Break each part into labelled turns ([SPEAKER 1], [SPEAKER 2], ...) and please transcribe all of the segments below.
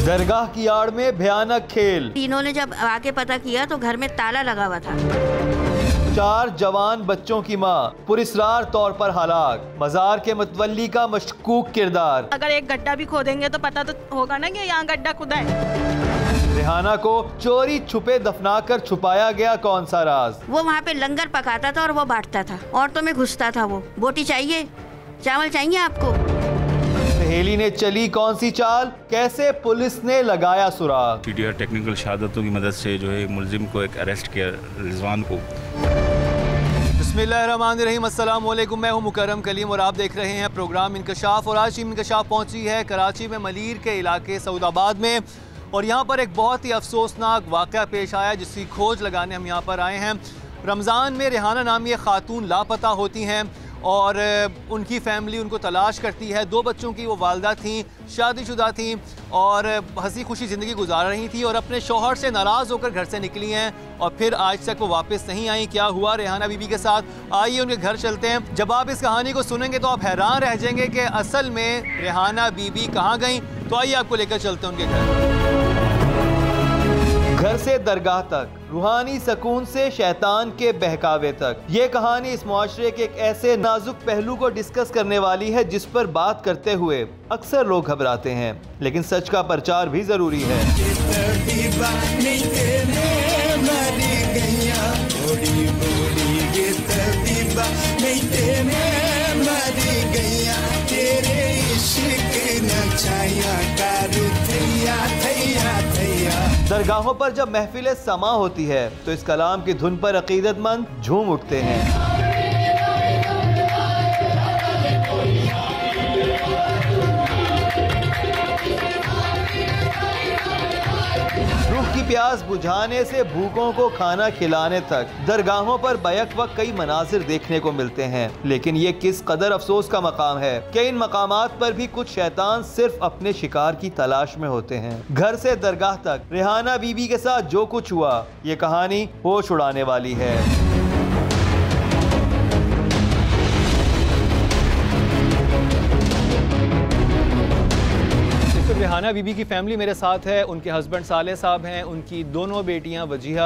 [SPEAKER 1] दरगाह की आड़ में भयानक खेल।
[SPEAKER 2] तीनों ने जब आके पता किया तो घर में ताला लगा हुआ था।
[SPEAKER 1] 4 जवान बच्चों की मां पुरस्रार तौर पर हलाक। मजार के मतवल्ली का मशकूक किरदार।
[SPEAKER 3] अगर एक गड्ढा भी खोदेंगे तो पता तो होगा ना कि यहाँ गड्ढा खुदा है।
[SPEAKER 1] रेहाना को चोरी छुपे दफनाकर छुपाया गया कौन सा राज?
[SPEAKER 2] वो वहाँ पे लंगर पकाता था और वो बांटता था। औरतों में घुसता था वो। बोटी चाहिए, चावल चाहिए आपको।
[SPEAKER 1] सहेली ने चली कौन सी चाल? कैसे पुलिस ने लगाया सुराग?
[SPEAKER 4] PTR टेक्निकल शहादतों की मदद से जो है मुलजिम को एक अरेस्ट किया, रिजवान को।
[SPEAKER 1] बिस्मिल्लाहिर्रहमानिर्रहीम, अस्सलाम वालेकुम। मैं हूं मुकर्रम कलीम और आप देख रहे हैं प्रोग्राम इंकशाफ। और आज टीम इंकशाफ पहुंची है कराची में मलीर के इलाके सऊदाबाद में, और यहाँ पर एक बहुत ही अफसोसनाक वाक़या पेश आया जिसकी खोज लगाने हम यहाँ पर आए हैं। रमज़ान में रेहाना नामी एक खातून लापता होती हैं और उनकी फैमिली उनको तलाश करती है। 2 बच्चों की वो वालदा थीं, शादीशुदा थीं और हंसी खुशी ज़िंदगी गुजार रही थी और अपने शौहर से नाराज़ होकर घर से निकली हैं और फिर आज तक वो वापस नहीं आई। क्या हुआ रेहाना बीबी के साथ, आइए उनके घर चलते हैं। जब आप इस कहानी को सुनेंगे तो आप हैरान रह जाएंगे कि असल में रेहाना बीबी कहाँ गई। तो आइए आपको लेकर चलते हैं उनके घर। घर से दरगाह तक, रूहानी सकून से शैतान के बहकावे तक, ये कहानी इस मुआशरे के एक ऐसे नाजुक पहलू को डिस्कस करने वाली है जिस पर बात करते हुए अक्सर लोग घबराते हैं, लेकिन सच का प्रचार भी जरूरी है। दरगाहों पर जब महफिल समा होती है तो इस कलाम की धुन पर अकीदतमंद झूम उठते हैं। रूह की प्यास बुझाने से भूखों को खाना खिलाने तक दरगाहों पर बैक वक्त कई मनाजिर देखने को मिलते हैं, लेकिन ये किस कदर अफसोस का मकाम है कि इन मकामात पर भी कुछ शैतान सिर्फ अपने शिकार की तलाश में होते हैं। घर से दरगाह तक रेहाना बीबी के साथ जो कुछ हुआ, ये कहानी होश उड़ाने वाली है। रेहाना बीबी की फैमिली मेरे साथ है। उनके हस्बैंड साले साहब हैं, उनकी दोनों बेटियां वजीहा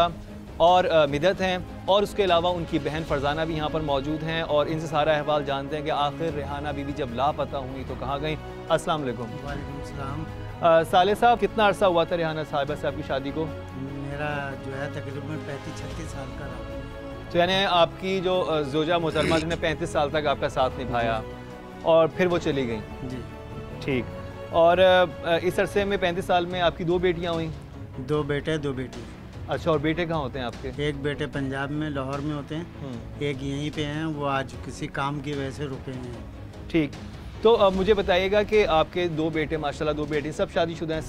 [SPEAKER 1] और मिदत हैं, और उसके अलावा उनकी बहन फरजाना भी यहाँ पर मौजूद हैं और इनसे सारा अहवाल जानते हैं कि आखिर रेहाना बीबी जब लापता हुई तो कहाँ गई। अस्सलाम वालेकुम।
[SPEAKER 5] वालेकुम सलाम।
[SPEAKER 1] साले साहब, कितना अरसा हुआ था रेहाना साहिबा से आपकी शादी को?
[SPEAKER 5] मेरा जो है तकरीबन 35-36 साल का रहा।
[SPEAKER 1] तो यानी आपकी जो जोजा मोहतरमा ने 35 साल तक आपका साथ निभाया और फिर वो चली गई।
[SPEAKER 5] जी
[SPEAKER 1] ठीक। और इस अरसे में 35 साल में आपकी 2 बेटियां हुई?
[SPEAKER 5] 2 बेटे 2 बेटी।
[SPEAKER 1] अच्छा, और बेटे कहाँ होते हैं आपके?
[SPEAKER 5] एक बेटे पंजाब में लाहौर में होते हैं, एक यहीं पे हैं, वो आज किसी काम की वजह से रुके हैं।
[SPEAKER 1] ठीक। तो अब मुझे बताइएगा कि आपके 2 बेटे माशाल्लाह, 2 बेटी सब शादीशुदा हैं?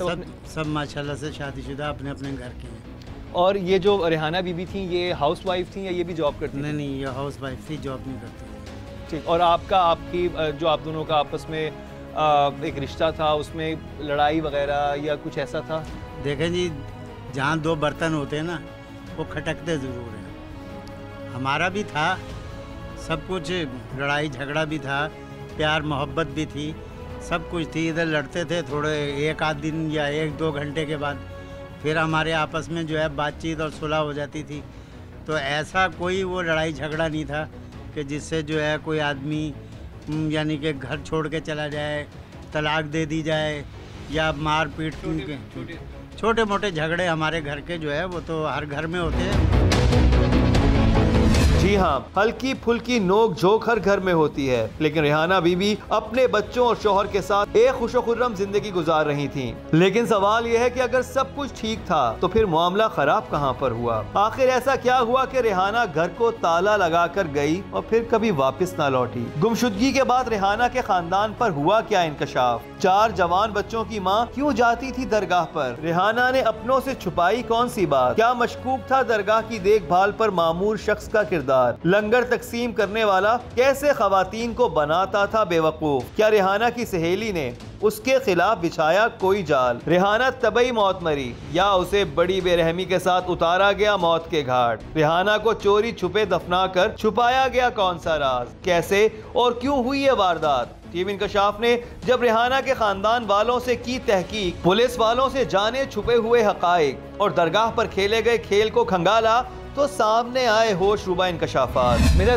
[SPEAKER 5] सब माशाल्लाह से शादीशुदा, अपने अपने घर के हैं।
[SPEAKER 1] और ये जो रेहाना बीबी थी, ये हाउस वाइफ थी या ये भी जॉब करती?
[SPEAKER 5] नहीं, ये हाउस वाइफ थी, जॉब नहीं करती।
[SPEAKER 1] ठीक। और आपकी जो आप दोनों का आपस में एक रिश्ता था, उसमें लड़ाई वगैरह या कुछ ऐसा था?
[SPEAKER 5] देखें जी, जहाँ 2 बर्तन होते हैं ना, वो खटकते ज़रूर हैं। हमारा भी था, सब कुछ, लड़ाई झगड़ा भी था, प्यार मोहब्बत भी थी, सब कुछ थी। इधर लड़ते थे थोड़े 1 आध दिन या 1-2 घंटे के बाद फिर हमारे आपस में जो है बातचीत और सुलह हो जाती थी। तो ऐसा कोई वो लड़ाई झगड़ा नहीं था कि जिससे जो है कोई आदमी यानी कि घर छोड़ के चला जाए, तलाक दे दी जाए या मार पीट के। छोटे मोटे झगड़े हमारे घर के जो है वो तो हर घर में होते हैं।
[SPEAKER 1] जी हाँ, हल्की फुल्की नोक झोंक हर घर में होती है, लेकिन रेहाना बीबी अपने बच्चों और शौहर के साथ एक खुशो-खुर्रम जिंदगी गुजार रही थीं। लेकिन सवाल यह है कि अगर सब कुछ ठीक था तो फिर मामला खराब कहाँ पर हुआ? आखिर ऐसा क्या हुआ कि रेहाना घर को ताला लगाकर गई और फिर कभी वापस न लौटी? गुमशुदगी के बाद रेहाना के खानदान पर हुआ क्या इंकशाफ? 4 जवान बच्चों की माँ क्यों जाती थी दरगाह पर? रेहाना ने अपनों से छुपाई कौन सी बात? क्या मशकूक था दरगाह की देखभाल पर मामूर शख्स का किरदार? लंगर तकसीम करने वाला कैसे खवातीन को बनाता था बेवकूफ? क्या रेहाना की सहेली ने उसके खिलाफ बिछाया कोई जाल? रेहाना तबई मौत मरी या उसे बड़ी बेरहमी के साथ उतारा गया मौत के घाट? रेहाना को चोरी छुपे दफना कर छुपाया गया कौन सा राज? कैसे और क्यों हुई ये वारदात? टीम इंकशाफ ने जब रिहाना के खानदान वालों से की तहकीक, पुलिस वालों से जाने छुपे हुए हकाइक और दरगाह पर खेले गए खेल को खंगाला तो सामने आए होशरुबा इंकशाफात। मेरा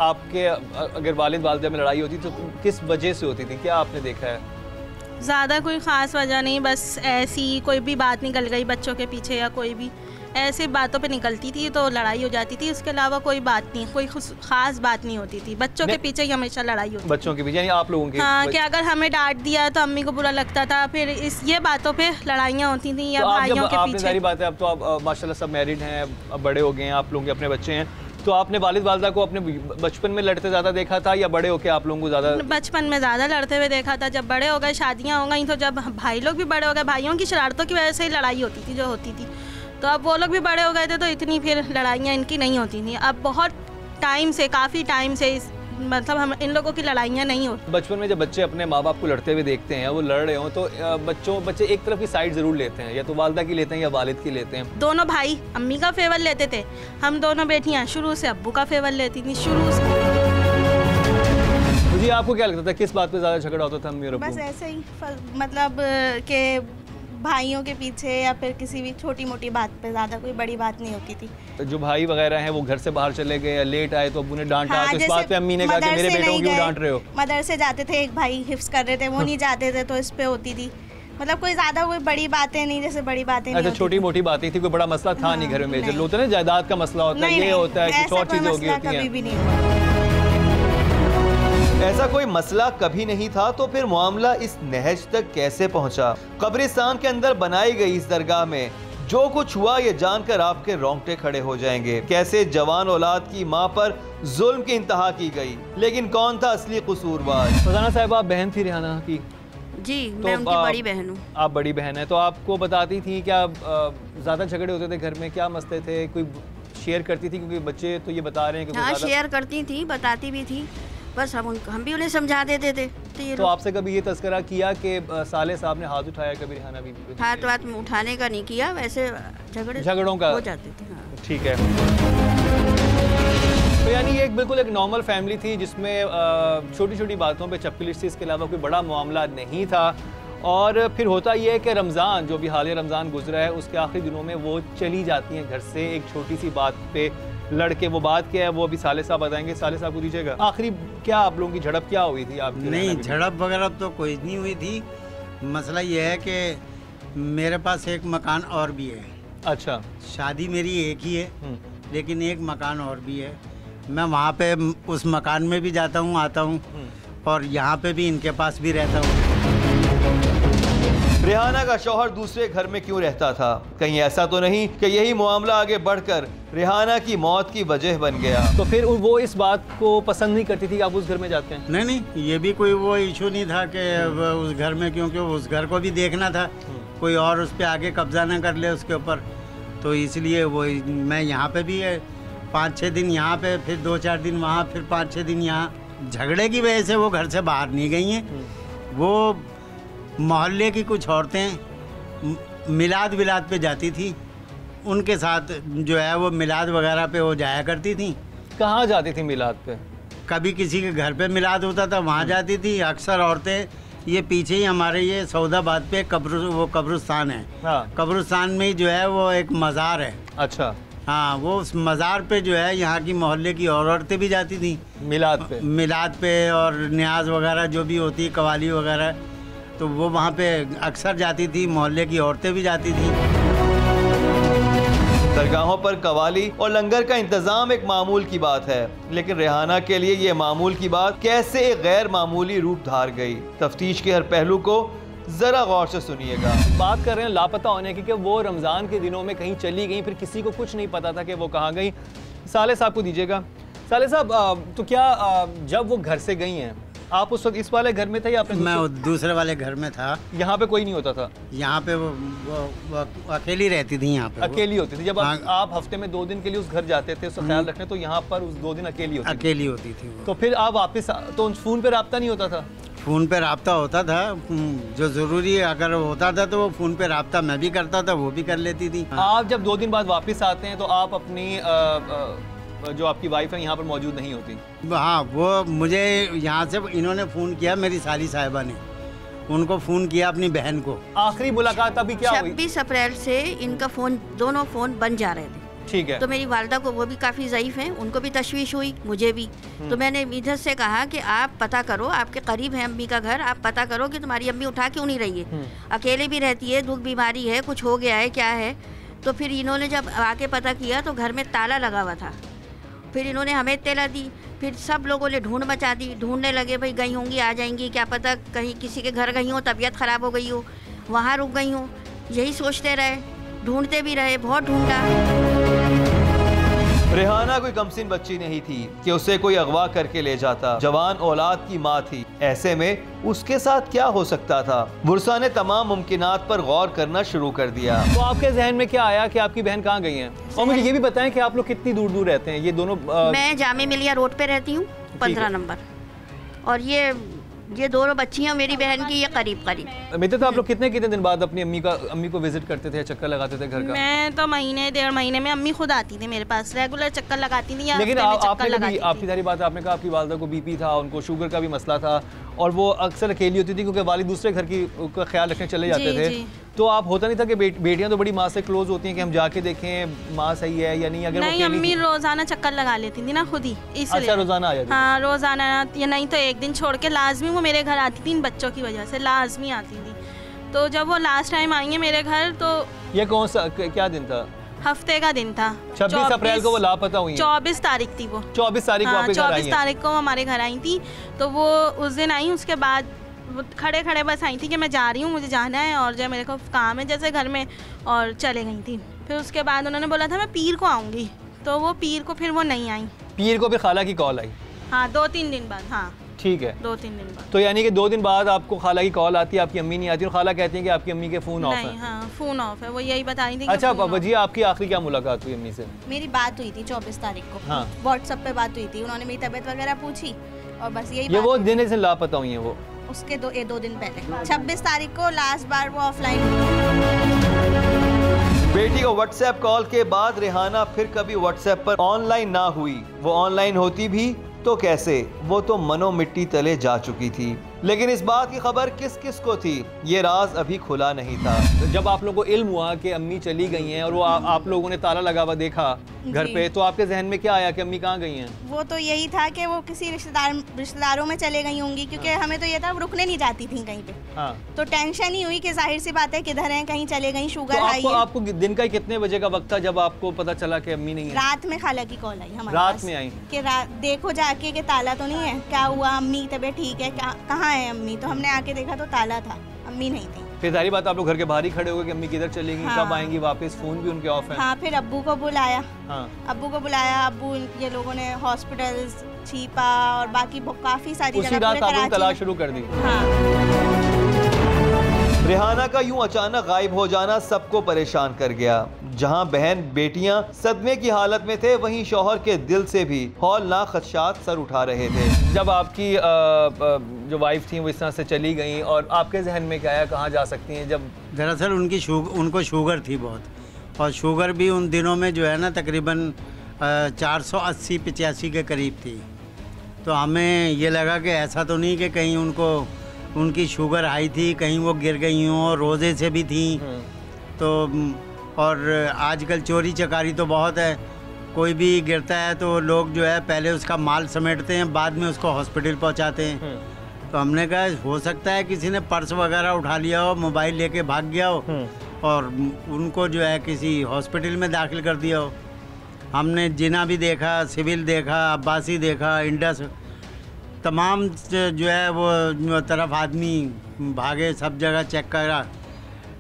[SPEAKER 1] आपके अगर वालिद वालिदा में लड़ाई होती तो किस वजह से होती थी, क्या आपने देखा है?
[SPEAKER 3] ज़्यादा कोई ख़ास वजह नहीं, बस ऐसी कोई भी बात निकल गई बच्चों के पीछे या कोई भी ऐसी बातों पे निकलती थी तो लड़ाई हो जाती थी। उसके अलावा कोई बात नहीं, कोई ख़ास बात नहीं होती थी। बच्चों के पीछे ही हमेशा लड़ाई होती,
[SPEAKER 1] बच्चों के पीछे यानी आप लोगों के?
[SPEAKER 3] हाँ, कि अगर हमें डांट दिया तो अम्मी को बुरा लगता था, फिर ये बातों पे लड़ाइयाँ होती थी या भाइयों के पीछे।
[SPEAKER 1] सारी बात है, अब तो आप माशाल्लाह सब मैरिड हैं, अब बड़े हो गए हैं, आप लोगों के अपने बच्चे हैं, तो आपने वालिद वालिदा को अपने बचपन में लड़ते ज़्यादा देखा था या बड़े होके आप लोगों को ज़्यादा? बचपन में ज़्यादा लड़ते हुए देखा था। जब बड़े हो गए, शादियाँ हो गई, तो जब भाई लोग भी बड़े हो गए, भाइयों की शरारतों की वजह से ही लड़ाई होती थी जो होती थी। तो अब वो लोग भी बड़े हो गए थे तो इतनी फिर लड़ाइयाँ इनकी नहीं होती थी। अब बहुत टाइम से, काफ़ी टाइम से मतलब हम इन लोगों की लड़ाइयाँ नहीं होती। बचपन में जब बच्चे अपने माँ बाप को लड़ते हुए देखते हैं, वो लड़ रहे हों, तो बच्चे एक तरफ की साइड ज़रूर लेते हैं, या तो वालिदा की लेते हैं या वालिद की लेते हैं।
[SPEAKER 3] दोनों भाई अम्मी का फेवर लेते थे, हम दोनों बेटियाँ शुरू से अब्बू का फेवर लेती थी शुरू से।
[SPEAKER 1] मुझे आपको क्या लगता था किस बात पे ज़्यादा झगड़ा होता था अम्मी और अब्बू?
[SPEAKER 3] बस ऐसे ही, मतलब के भाइयों के पीछे या फिर किसी भी छोटी मोटी बात पे, ज़्यादा कोई बड़ी बात नहीं होती थी।
[SPEAKER 1] जो भाई वगैरह हैं वो घर से बाहर चले गए या लेट आए तो अब्बू ने डांटा, तो इस बात पे अम्मी ने कहा कि मेरे बेटों को क्यों डांट रहे हो?
[SPEAKER 3] मदरसे जाते थे, एक भाई हिफ्स कर रहे थे, वो नहीं जाते थे, तो इस पे होती थी। मतलब कोई ज़्यादा कोई बड़ी बातें नहीं, जैसे बड़ी बातें नहीं।
[SPEAKER 1] अच्छा, छोटी मोटी बातें थी, कोई बड़ा मसला था नहीं घर में? मेजर होता है ना, जायदाद का मसला होता है, ये होता है, कुछ और चीज़ें होती हैं। ऐसा कोई मसला कभी नहीं था, तो फिर मामला इस नहज तक कैसे पहुंचा? कब्रिस्तान के अंदर बनाई गई इस दरगाह में जो कुछ हुआ ये जानकर आपके रोंगटे खड़े हो जाएंगे। कैसे जवान औलाद की मां पर जुल्म की इंतहा की गई, लेकिन कौन था असली कसूरवार? फरजाना साहिबा, आप बहन थी रिहाना की?
[SPEAKER 2] जी,
[SPEAKER 1] तो
[SPEAKER 2] मैं उनकी बड़ी बहन हूँ।
[SPEAKER 1] आप बड़ी बहन है, तो आपको बताती थी क्या ज़्यादा झगड़े होते थे घर में? क्या मसले थे? कोई शेयर करती थी? क्योंकि बच्चे तो ये बता रहे हैं कि
[SPEAKER 2] हाँ, शेयर करती थी, बताती भी थी, बस हम भी उन्हें समझा देते थे।
[SPEAKER 1] तो आपसे कभी ये तस्करा किया कि साले साहब ने हाथ उठाया कभी रिहाना बीबी पे?
[SPEAKER 2] हाथ उठाने का नहीं किया, वैसे झगड़ों का हो जाते थे। हाँ।
[SPEAKER 1] ठीक है, तो यानी ये बिल्कुल एक नॉर्मल फैमिली थी जिसमें छोटी छोटी बातों पे चपलिश थी, इसके अलावा कोई बड़ा मामला नहीं था। और फिर होता ये है कि रमज़ान, जो भी हालिया रमज़ान गुजरा है, उसके आखिरी दिनों में वो चली जाती हैं घर से एक छोटी सी बात पे लड़के। वो बात क्या है वो अभी साले साहब बताएंगे। साले साहब को दीजिएगा, आखिरी क्या आप लोगों की झड़प क्या हुई थी? आप
[SPEAKER 5] नहीं, झड़प वगैरह तो कोई नहीं हुई थी। मसला ये है कि मेरे पास एक मकान और भी है।
[SPEAKER 1] अच्छा,
[SPEAKER 5] शादी मेरी एक ही है, लेकिन एक मकान और भी है। मैं वहाँ पे उस मकान में भी जाता हूँ, आता हूँ, और यहाँ पे भी इनके पास भी रहता हूँ।
[SPEAKER 1] रिहाना का शौहर दूसरे घर में क्यों रहता था? कहीं ऐसा तो नहीं कि यही मामला आगे बढ़कर रिहाना की मौत की वजह बन गया? तो फिर वो इस बात को पसंद नहीं करती थी कि आप उस घर में जाते हैं?
[SPEAKER 5] नहीं, ये भी कोई वो इशू नहीं था कि उस घर में, क्योंकि उस घर को भी देखना था, कोई और उस पर आगे कब्जा ना कर ले उसके ऊपर। तो इसलिए वो मैं यहाँ पे भी 5-6 दिन यहाँ पे, फिर 2-4 दिन वहाँ, फिर 5-6 दिन यहाँ। झगड़े की वजह से वो घर से बाहर नहीं गई हैं। वो मोहल्ले की कुछ औरतें मिलाद विलाद पे जाती थी, उनके साथ जो है वो मिलाद वगैरह पे वो जाया करती थी।
[SPEAKER 1] कहाँ जाती थी मिलाद पे?
[SPEAKER 5] कभी किसी के घर पे मिलाद होता था, वहाँ जाती थी। अक्सर औरतें, ये पीछे ही हमारे ये सौदाबाद पे कब्रिस्तान है।
[SPEAKER 1] हाँ।
[SPEAKER 5] कब्रिस्तान में ही जो है वो एक मज़ार है।
[SPEAKER 1] अच्छा।
[SPEAKER 5] हाँ, वो उस मज़ार पे जो है यहाँ की मोहल्ले की और औरतें भी जाती थी मिलाद पे और न्याज वगैरह जो भी होती है, कवाली वगैरह, तो वो वहाँ पे अक्सर जाती थी। मोहल्ले की औरतें भी जाती थी।
[SPEAKER 1] दरगाहों पर कवाली और लंगर का इंतजाम एक मामूल की बात है, लेकिन रिहाना के लिए ये मामूल की बात कैसे एक गैर मामूली रूप धार गई? तफ्तीश के हर पहलू को जरा गौर से सुनिएगा। बात कर रहे हैं लापता होने की, कि वो रमज़ान के दिनों में कहीं चली गई, फिर किसी को कुछ नहीं पता था कि वो कहाँ गई। साले साहब को दीजिएगा। साले साहब, तो क्या जब वो घर से गई हैं, आप उस वक्त इस वाले घर में थे या
[SPEAKER 5] मैं दूसरे वाले घर में था?
[SPEAKER 1] यहाँ पे कोई नहीं होता था?
[SPEAKER 5] यहाँ पे वो अकेली रहती थी। यहाँ पे
[SPEAKER 1] अकेली होती थी? जब आप हफ्ते में 2 दिन के लिए उस घर जाते थे, उसका ख्याल रखने, तो यहाँ पर उस 2 दिन अकेली होती थी। तो फिर आप वापस, तो फ़ोन पे रब्ता नहीं होता था?
[SPEAKER 5] फ़ोन पे रब्ता होता था, जो ज़रूरी अगर होता था तो वो फ़ोन पे रब्ता मैं भी करता था, वो भी कर लेती थी।
[SPEAKER 1] आप जब 2 दिन बाद वापस आते हैं तो आप अपनी जो आपकी वाइफ है यहाँ पर मौजूद नहीं होती?
[SPEAKER 5] हाँ, वो मुझे यहाँ से इन्होंने फ़ोन किया, मेरी साली साहिबा ने उनको फ़ोन किया अपनी बहन को।
[SPEAKER 1] आखिरी मुलाकात अभी क्या हुई?
[SPEAKER 2] 26 अप्रैल से इनका फ़ोन, दोनों फ़ोन बन जा रहे थे।
[SPEAKER 1] ठीक है।
[SPEAKER 2] तो मेरी वालदा को, वो भी काफ़ी ज़ईफ़ हैं, उनको भी तशवीश हुई, मुझे भी। तो मैंने इधर से कहा कि आप पता करो, आपके करीब है अम्मी का घर, आप पता करो कि तुम्हारी अम्मी उठा क्यों नहीं रही है, अकेले भी रहती है, दुख बीमारी है, कुछ हो गया है, क्या है। तो फिर इन्होंने जब आके पता किया तो घर में ताला लगा हुआ था। फिर इन्होंने हमें इत्तला दी, फिर सब लोगों ने ढूंढ मचा दी, ढूंढने लगे, भाई गई होंगी, आ जाएंगी, क्या पता कहीं किसी के घर गई हो, तबीयत ख़राब हो गई हो, वहाँ रुक गई हो, यही सोचते रहे, ढूंढते भी रहे, बहुत ढूंढा।
[SPEAKER 1] रेहाना कोई कमसिन बच्ची नहीं थी कि उसे कोई अगवा करके ले जाता। जवान औलाद की माँ थी, ऐसे में उसके साथ क्या हो सकता था? बुरसा ने तमाम मुमकिनात पर गौर करना शुरू कर दिया। तो आपके जहन में क्या आया कि आपकी बहन कहाँ गई हैं? और मुझे ये भी बताएं कि आप लोग कितनी दूर दूर रहते हैं ये दोनों?
[SPEAKER 2] मैं जामे मिलिया रोड पे रहती हूँ, 15 नंबर, और ये दोनों बच्चियाँ मेरी बहन की, ये करीब करीब।
[SPEAKER 1] मित्र, तो आप लोग कितने दिन बाद अपनी अम्मी को विजिट करते थे, चक्कर लगाते थे घर का?
[SPEAKER 3] मैं तो महीने 1.5 महीने में अम्मी खुद आती थी मेरे पास, रेगुलर चक्कर लगाती थी।
[SPEAKER 1] लेकिन आपकी सारी बात, आपने कहा आपकी वालदा को बीपी था, उनको शुगर का भी मसला था, और वो अक्सर अकेली होती थी क्योंकि वालिद दूसरे घर का ख्याल रखने चले जाते थे। तो आप होता नहीं था कि बेटियां तो बड़ी माँ से क्लोज होती हैं कि हम जाके देखें माँ सही है या नहीं? अगर
[SPEAKER 3] नहीं, अम्मी रोजाना चक्कर लगा लेती थी ना खुद ही, इसलिए।
[SPEAKER 1] अच्छा, रोजाना आ जाती?
[SPEAKER 3] हाँ, रोजाना, या नहीं तो एक दिन छोड़ के लाजमी वो मेरे घर आती थी, इन बच्चों की वजह से लाजमी आती थी। तो जब वो लास्ट टाइम आई है मेरे घर, तो
[SPEAKER 1] ये कौन सा क्या दिन था?
[SPEAKER 3] हफ्ते का दिन था।
[SPEAKER 1] 26 अप्रैल को वो लापता हुई हैं।
[SPEAKER 3] 24 तारीख थी वो।
[SPEAKER 1] 24 तारीख को आपके घर आई हैं?
[SPEAKER 3] 24 तारीख को हमारे घर आई थी। तो वो उस दिन आई, उसके बाद वो खड़े खड़े बस आई थी कि मैं जा रही हूँ, मुझे जाना है और जो मेरे को काम है जैसे घर में, और चले गई थी। फिर उसके बाद उन्होंने बोला था मैं पीर को आऊँगी, तो वो पीर को फिर वो नहीं आई।
[SPEAKER 1] पीर को भी खाला की कॉल आई?
[SPEAKER 3] हाँ, 2-3 दिन बाद। हाँ
[SPEAKER 1] ठीक है,
[SPEAKER 3] 2-3 दिन बाद।
[SPEAKER 1] तो यानी कि 2 दिन बाद आपको खाला की कॉल आती है, आपकी अम्मी नहीं आती, और खाला कहती है कि आपकी अम्मी के फ़ोन ऑफ है?
[SPEAKER 3] हाँ, फ़ोन ऑफ है, वो यही बता रही थी।
[SPEAKER 1] अच्छा जी, आपकी आखिरी क्या मुलाकात हुई अम्मी से?
[SPEAKER 6] मेरी बात हुई थी 24 तारीख को।
[SPEAKER 1] हाँ।
[SPEAKER 6] व्हाट्सएप पे बात हुई थी, उन्होंने मेरी तबीयत वगैरह पूछी और बस यही
[SPEAKER 1] ये वो दिन से लापता हुई हैं वो?
[SPEAKER 6] उसके 2 दिन पहले 26 तारीख को लास्ट बार वो ऑफलाइन।
[SPEAKER 1] बेटी को व्हाट्सएप कॉल के बाद रेहाना फिर कभी व्हाट्सएप पर ऑनलाइन ना हुई। वो ऑनलाइन होती भी तो कैसे, वो तो मनो मिट्टी तले जा चुकी थी। लेकिन इस बात की खबर किस किस को थी, ये राज अभी खुला नहीं था। जब आप लोगों को इल्म हुआ कि अम्मी चली गई हैं और वो आप लोगों ने ताला लगा हुआ देखा घर पे, तो आपके जहन में क्या आया कि अम्मी कहाँ गई हैं?
[SPEAKER 6] वो तो यही था कि वो किसी रिश्तेदारों में चले गई होंगी, क्योंकि हमें तो ये था वो रुकने नहीं जाती थी कहीं पे। हाँ। तो टेंशन ही हुई कि जाहिर सी बात है किधर हैं, कहीं चले गई, शुगर हाई है।
[SPEAKER 1] आपको दिन का कितने बजे का वक्त था जब आपको पता चला कि अम्मी नहीं है?
[SPEAKER 6] रात में खाला की कॉल आई हमारे
[SPEAKER 1] रात में आई
[SPEAKER 6] कि देखो जाके कि ताला तो नहीं है, क्या हुआ, अम्मी तबीयत ठीक है, कहाँ है अम्मी? तो हमने आके देखा तो ताला था, अम्मी नहीं थी।
[SPEAKER 1] फिर सारी बात आप लोग घर के बाहर ही खड़े हो गए कि अम्मी किधर चलेंगी,
[SPEAKER 6] हाँ।
[SPEAKER 1] कब आएंगी वापस? फोन भी उनके ऑफ है।
[SPEAKER 6] हाँ, फिर अब्बू को बुलाया।
[SPEAKER 1] हाँ।
[SPEAKER 6] अब्बू को बुलाया, अब्बू ये लोगों ने हॉस्पिटल्स, छीपा और बाकी काफी सारी
[SPEAKER 1] उसी रात आप लोग तलाश शुरू कर दी।
[SPEAKER 6] हाँ।
[SPEAKER 1] रेहाना का यूं अचानक गायब हो जाना सबको परेशान कर गया। जहां बहन बेटियां सदमे की हालत में थे, वहीं शौहर के दिल से भी हौलनाक खदशात सर उठा रहे थे। जब आपकी जो वाइफ थी वो इस तरह से चली गई, और आपके जहन में क्या आया, कहाँ जा सकती हैं? जब
[SPEAKER 5] दरअसल उनको शुगर थी बहुत, और शुगर भी उन दिनों में जो है ना तकरीबन 480-85 के करीब थी। तो हमें ये लगा कि ऐसा तो नहीं कि कहीं उनकी शुगर हाई थी, कहीं वो गिर गई हों, रोज़े से भी थी। तो और आजकल चोरी चकारी तो बहुत है, कोई भी गिरता है तो लोग जो है पहले उसका माल समेटते हैं, बाद में उसको हॉस्पिटल पहुंचाते हैं। तो हमने कहा हो सकता है किसी ने पर्स वगैरह उठा लिया हो, मोबाइल लेके भाग गया हो और उनको जो है किसी हॉस्पिटल में दाखिल कर दिया हो। हमने जिना भी देखा, सिविल देखा, अब्बासी देखा, इंडस, तमाम जो है वो तरफ आदमी भागे, सब जगह चेक करा,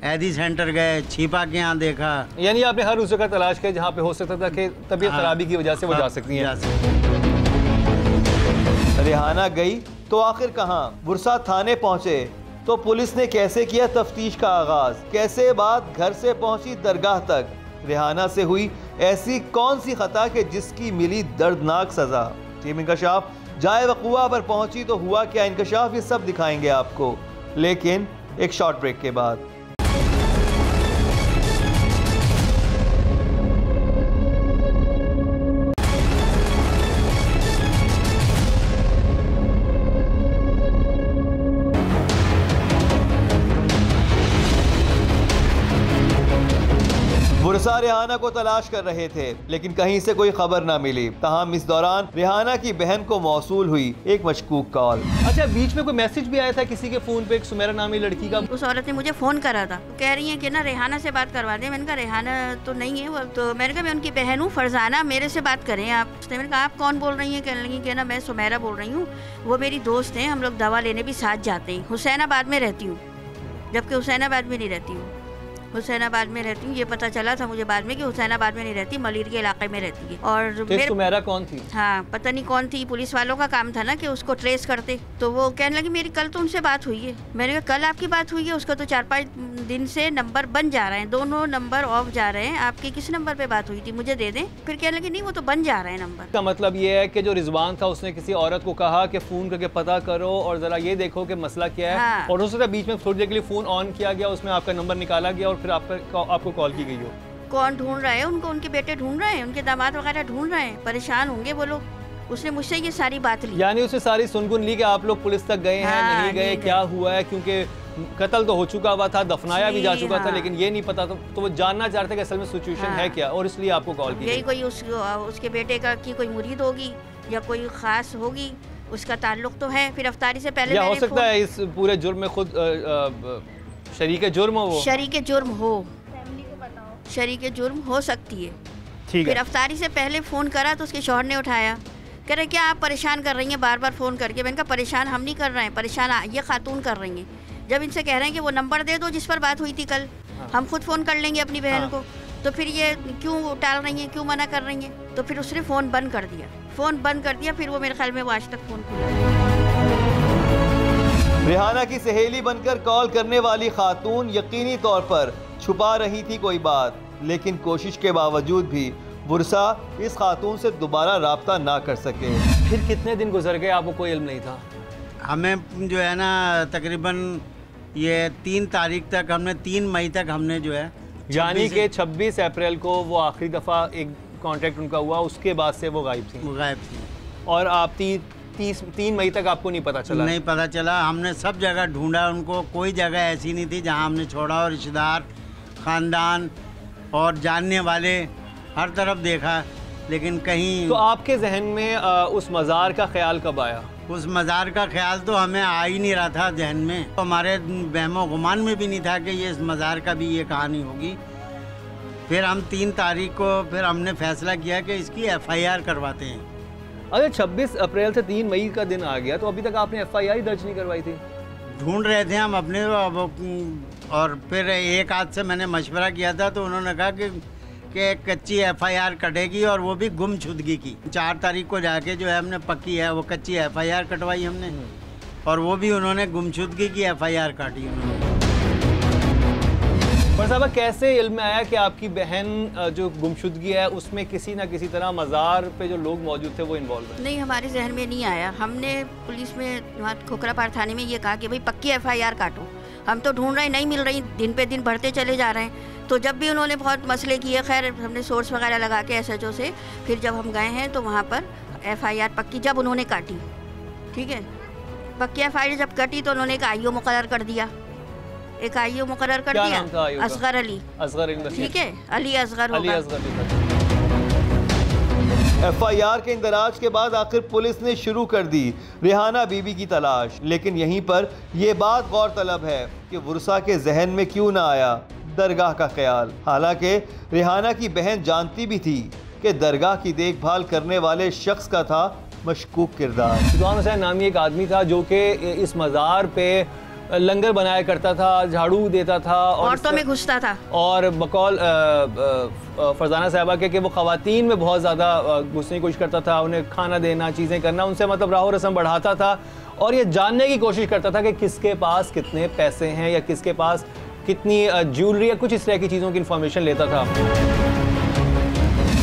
[SPEAKER 5] एदी सेंटर गए, छिपा के यहाँ देखा।
[SPEAKER 1] यानी आपने हर उस जगह तलाश किया जहाँ पे हो सकता था कि तबीयत खराबी की वजह से वो जा सकती हैं। रेहाना गई तो आखिर कहाँ? बुरसा थाने पहुँचे तो पुलिस ने कैसे किया तफ्तीश का आगाज, कैसे बात घर से पहुँची दरगाह तक, रेहाना से हुई ऐसी कौन सी खता कि जिसकी मिली दर्दनाक सजा। टीम इंकशाफ जाए वक़ुआ पर पहुंची तो हुआ क्या, इंकशाफ ये सब दिखाएंगे आपको, लेकिन एक शॉर्ट ब्रेक के बाद। बुरसा रेहाना को तलाश कर रहे थे लेकिन कहीं से कोई खबर ना मिली। ताहम इस दौरान रेहाना की बहन को मौसूल हुई एक मशकूक कॉल। अच्छा, बीच में कोई मैसेज भी आया था किसी के फोन पे, एक सुमेरा नामी लड़की का?
[SPEAKER 2] उस औरत ने मुझे फोन करा था, कह रही है कि ना रेहाना से बात करवा दे। मैंने कहा रेहाना तो नहीं है वो, तो मैंने कहा मैं उनकी बहन हूँ फरजाना, मेरे से बात करें आप। उसने मैंने कहा आप कौन बोल रही हैं? कहने लगी कि ना मैं सुमेरा बोल रही हूँ, वो मेरी दोस्त हैं, हम लोग दवा लेने भी साथ जाते हैं। हुसैनाबाद में रहती हूँ, जबकि हुसैनाबाद में नहीं रहती हूँ, हुसैनाबाद में रहती हूँ। ये पता चला था मुझे बाद में कि हुसैनाबाद में नहीं रहती, मलिर के इलाके में रहती है। और
[SPEAKER 1] मेरे सुमेरा कौन थी?
[SPEAKER 2] हाँ, पता नहीं कौन थी। पुलिस वालों का काम था ना कि उसको ट्रेस करते। तो वो कहने लगी मेरी कल तो उनसे बात हुई है। मैंने कहा कल आपकी बात हुई है? उसका तो 4-5 दिन से नंबर बंद जा रहे हैं, दोनों नंबर ऑफ जा रहे हैं। आपकी किस नंबर पे बात हुई थी, मुझे दे दें। फिर कहने लगी नहीं वो तो बंद जा रहे हैं नंबर।
[SPEAKER 1] का मतलब ये है कि जो रिजवान था उसने किसी औरत को कहा कि फोन करके पता करो और जरा ये देखो कि मसला क्या है।
[SPEAKER 2] हाँ।
[SPEAKER 1] और हो सकता है बीच में थोड़ी देर के लिए फोन ऑन किया गया, उसमें आपका नंबर निकाला गया और फिर आपको कॉल की गई हो।
[SPEAKER 2] कौन ढूंढ रहा है उनको? उनके बेटे ढूंढ रहे हैं, उनके दामाद वगैरह ढूंढ रहे हैं, परेशान होंगे वो लोग। उसने मुझसे ये सारी बात ली।
[SPEAKER 1] यानी उसने सारी सुनगुन ली कि आप लोग पुलिस तक गए हैं,
[SPEAKER 2] हाँ,
[SPEAKER 1] नहीं गए, क्या हुआ है, क्योंकि कत्ल तो हो चुका हुआ था, दफनाया भी जा चुका था,
[SPEAKER 2] हाँ।
[SPEAKER 1] लेकिन ये नहीं पता तो वो जानना चाहते कि असल में सिचुएशन
[SPEAKER 2] हाँ।
[SPEAKER 1] है क्या, और इसलिए आपको कॉल की।
[SPEAKER 2] यही कोई उसके बेटे का की कोई मुरीद होगी या कोई खास होगी, उसका ताल्लुक तो है। फिर अफ्तारी से पहले
[SPEAKER 1] या हो सकता है इस पूरे जुर्म में खुद शरीके जुर्म हो, वो
[SPEAKER 2] शरीके जुर्म हो, शरीके जुर्म हो सकती है।
[SPEAKER 1] ठीक
[SPEAKER 2] फिर
[SPEAKER 1] है।
[SPEAKER 2] अफ्तारी से पहले फ़ोन करा तो उसके शौहर ने उठाया, कह रहे क्या आप परेशान कर रही हैं बार बार फ़ोन करके। मैंने कहा परेशाान हम नहीं कर रहे हैं, परेशान ये खातून कर रही हैं। जब इनसे कह रहे हैं कि वो नंबर दे दो जिस पर बात हुई थी कल, हम खुद फ़ोन कर लेंगे अपनी बहन को, तो फिर ये क्यों टाल रही हैं, क्यों मना कर रही हैं? तो फिर उसने फ़ोन बंद कर दिया, फ़ोन बंद कर दिया। फिर वो मेरे ख्याल में वो आज तक फ़ोन खुला।
[SPEAKER 1] रेहाना की सहेली बनकर कॉल करने वाली खातून यकीनी तौर पर छुपा रही थी कोई बात, लेकिन कोशिश के बावजूद भी बुरसा इस खातून से दोबारा राब्ता ना कर सके। फिर कितने दिन गुजर गए, आपको कोई इल्म नहीं था?
[SPEAKER 5] हमें जो है ना तकरीबन ये 3 तारीख तक, हमने 3 मई तक हमने जो है,
[SPEAKER 1] यानी कि 26 अप्रैल को वो आखिरी दफ़ा एक कांटेक्ट उनका हुआ, उसके बाद से वो गायब थी। और आप 3 मई तक आपको नहीं पता चला?
[SPEAKER 5] नहीं पता चला। हमने सब जगह ढूंढा उनको, कोई जगह ऐसी नहीं थी जहां हमने छोड़ा। और रिश्तेदार, ख़ानदान और जानने वाले हर तरफ देखा, लेकिन कहीं।
[SPEAKER 1] तो आपके जहन में उस मज़ार का ख्याल कब आया?
[SPEAKER 5] उस मज़ार का ख्याल तो हमें आ ही नहीं रहा था जहन में, तो हमारे बहमो गुमान में भी नहीं था कि ये इस मज़ार का भी ये कहानी होगी। फिर हम 3 तारीख को फिर हमने फैसला किया कि इसकी FIR करवाते हैं।
[SPEAKER 1] अरे 26 अप्रैल से 3 मई का दिन आ गया, तो अभी तक आपने FIR दर्ज नहीं करवाई थी?
[SPEAKER 5] ढूंढ रहे थे हम अपने, और फिर एक आध से मैंने मशवरा किया था, तो उन्होंने कहा कि कच्ची FIR कटेगी, और वो भी गुमशुदगी की। 4 तारीख को जाके जो है हमने पक्की है वो कच्ची FIR कटवाई हमने, और वो भी उन्होंने गुमशुदगी की FIR काटी उन्होंने।
[SPEAKER 1] पर साहब कैसे इल्म में आया कि आपकी बहन जो गुमशुदगी है उसमें किसी ना किसी तरह मज़ार पे जो लोग मौजूद थे वो इन्वॉल्व है?
[SPEAKER 2] नहीं, हमारे जहन में नहीं आया। हमने पुलिस में वहाँ खोखरापार थाने में ये कहा कि भाई पक्की FIR काटो, हम तो ढूंढ रहे नहीं मिल रही, दिन पे दिन बढ़ते चले जा रहे हैं। तो जब भी उन्होंने बहुत मसले किए, खैर हमने सोर्स वगैरह लगा के SHO से, फिर जब हम गए हैं तो वहाँ पर FIR पक्की जब उन्होंने काटी, ठीक है, पक्की FIR जब कटी तो उन्होंने एक IO मुकर्रर कर दिया, एक IO मुकर्रर कर दिया, असगर अली, ठीक है, अली असगर होगा।
[SPEAKER 1] FIR के इंदराज के बाद आखिर पुलिस ने शुरू कर दी रेहाना बीबी की तलाश, लेकिन यहीं पर यह बात गौरतलब है कि बुरसा के जहन में क्यों ना आया दरगाह का ख्याल। हालांकि रेहाना की बहन जानती भी थी कि दरगाह की देखभाल करने वाले शख्स का था मशकूक किरदार। रिजवान हुसैन नामी एक आदमी था जो कि इस मज़ार पे लंगर बनाया करता था, झाड़ू देता था, और
[SPEAKER 2] औरतों में घुसता था,
[SPEAKER 1] और बकौल फरजाना साहबा के कि वो ख़वातीन में बहुत ज़्यादा घुसने की कोशिश करता था, उन्हें खाना देना, चीज़ें करना, उनसे मतलब राह रस्म बढ़ाता था, और ये जानने की कोशिश करता था कि किसके पास कितने पैसे हैं या किसके पास कितनी ज्वेलरी या कुछ इस तरह की चीज़ों की इन्फॉर्मेशन लेता था।